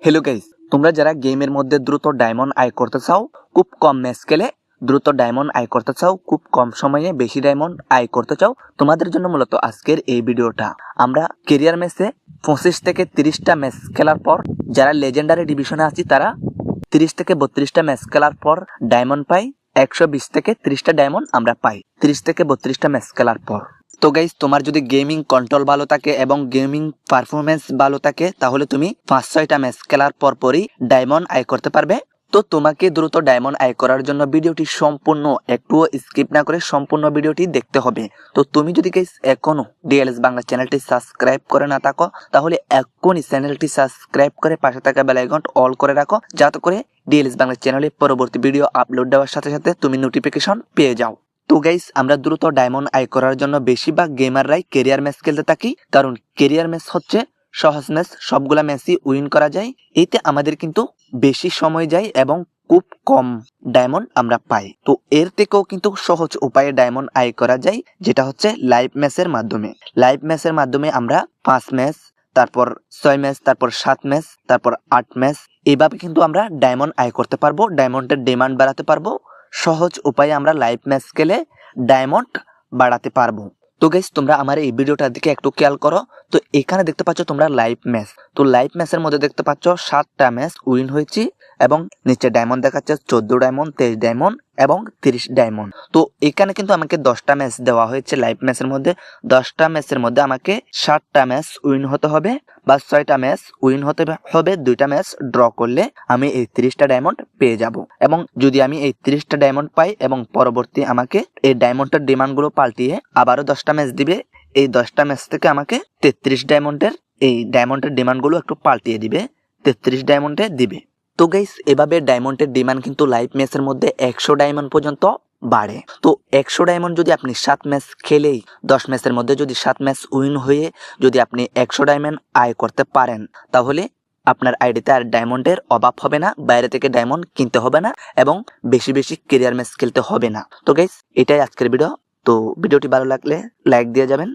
Hello guys, তোমরা যারা গেমের মধ্যে দ্রুত ডায়মন্ড আয় করতে চাও, খুব কম ম্যাচ খেলে দ্রুত ডায়মন্ড আয় করতে চাও, খুব কম সময়ে বেশি ডায়মন্ড আয় করতে চাও, তোমাদের জন্য মূলত আজকের এই ভিডিওটা। আমরা ক্যারিয়ার ম্যাচে 25 থেকে 30টা ম্যাচ খেলার পর যারা লেজেন্ডারি ডিভিশনে আছি তারা 30 থেকে 32টা ম্যাচ খেলার পর ডায়মন্ড পাই। 120 থেকে 30টা ডায়মন্ড আমরা পাই 30 থেকে 32টা ম্যাচ খেলার পর। তো গাইস, তোমার যদি গেমিং কন্ট্রোল ভালো থাকে এবং গেমিং পারফরমেন্স ভালো থাকে তাহলে তুমি 5-6টা ম্যাচ খেলার পরই ডায়মন্ড আয় করতে পারবে। তো তোমাকে দ্রুত ডায়মন্ড আয় করার জন্য ভিডিওটি সম্পূর্ণ একটুও স্কিপ না করে সম্পূর্ণ ভিডিওটি দেখতে হবে। তো তুমি যদি গাইস এখনো ডিএলএস বাংলা চ্যানেলটি সাবস্ক্রাইব করে না থাকো তাহলে এখনই চ্যানেলটি সাবস্ক্রাইব করে পাশে থাকা বেল আইকন অল করে রাখো, যাতে করে ডিএলএস বাংলা চ্যানেলে পরবর্তী ভিডিও আপলোড দেওয়ার সাথে সাথে তুমি নোটিফিকেশন পেয়ে যাও। তো গাইস, আমরা দ্রুত ডায়মন্ড আয় করার জন্য বেশিরভাগ গেমাররাই ক্যারিয়ার ম্যাচ খেলতে থাকি, কারণ ক্যারিয়ার ম্যাচ হচ্ছে সহজ ম্যাচ, সবগুলা ম্যাচই উইন করা যায়। এতে আমাদের কিন্তু বেশি সময় যায় এবং খুব কম ডায়মন্ড আমরা পাই। তো এর থেকেও কিন্তু সহজ উপায়ে ডায়মন্ড আয় করা যায়, যেটা হচ্ছে লাইভ ম্যাচের মাধ্যমে। লাইভ ম্যাচের মাধ্যমে আমরা 5 ম্যাচ, তারপর 6 ম্যাচ, তারপর 7 ম্যাচ, তারপর 8 ম্যাচ, এভাবে কিন্তু আমরা ডায়মন্ড আয় করতে পারবো, ডায়মন্ডের ডিমান্ড বাড়াতে পারবো। সহজ উপায়ে আমরা লাইভ ম্যাচ খেলে ডায়মন্ড বাড়াতে পারবো। তো গাইস, তোমরা আমার এই ভিডিওটার দিকে একটু খেয়াল করো। তো এখানে দেখতে পাচ্ছ তোমরা লাইভ ম্যাচ। তো লাইভ ম্যাচের মধ্যে দেখতে পাচ্ছ 7টা ম্যাচ উইন হয়েছি এবং নিচে ডায়মন্ড দেখাচ্ছে 14 ডায়মন্ড, 23 ডায়মন্ড এবং 30 ডায়মন্ড। তো এখানে কিন্তু আমাকে 10টা ম্যাচ দেওয়া হয়েছে লাইভ ম্যাচের মধ্যে। 10টা ম্যাচের মধ্যে আমাকে 7টা ম্যাচ উইন হতে হবে বা 6টা ম্যাচ উইন হতে হবে। 2টা ম্যাচ ড্র করলে আমি এই 30টা ডায়মন্ড পেয়ে যাব। এবং যদি আমি এই 30টা ডায়মন্ড পাই এবং পরবর্তী আমাকে এই ডায়মন্ডের ডিমান্ডগুলো পাল্টিয়ে আবারও 10টা ম্যাচ দিবে, এই 10টা ম্যাচ থেকে আমাকে 33 ডায়মন্ডের এই ডায়মন্ডের ডিমান্ডগুলো একটু পাল্টিয়ে দিবে, 33 ডায়মন্ডে দিবে। তো গাইস, এভাবে ডায়মন্ডের ডিমান্ড কিন্তু লাইভ ম্যাচের মধ্যে 100 ডায়মন্ড পর্যন্ত বাড়ে। তো 100 ডায়মন্ড যদি আপনি 7 ম্যাচ খেলেই 10 ম্যাচের মধ্যে যদি 7 ম্যাচ উইন হয়ে যদি আপনি 100 ডায়মন্ড আয় করতে পারেন তাহলে আপনার আইডিতে আর ডায়মন্ডের অভাব হবে না, বাইরে থেকে ডায়মন্ড কিনতে হবে না এবং বেশি বেশি ক্যারিয়ার ম্যাচ খেলতে হবে না। তো গাইস, এটাই আজকের ভিডিও। তো ভিডিওটি ভালো লাগলে লাইক দিয়ে যাবেন।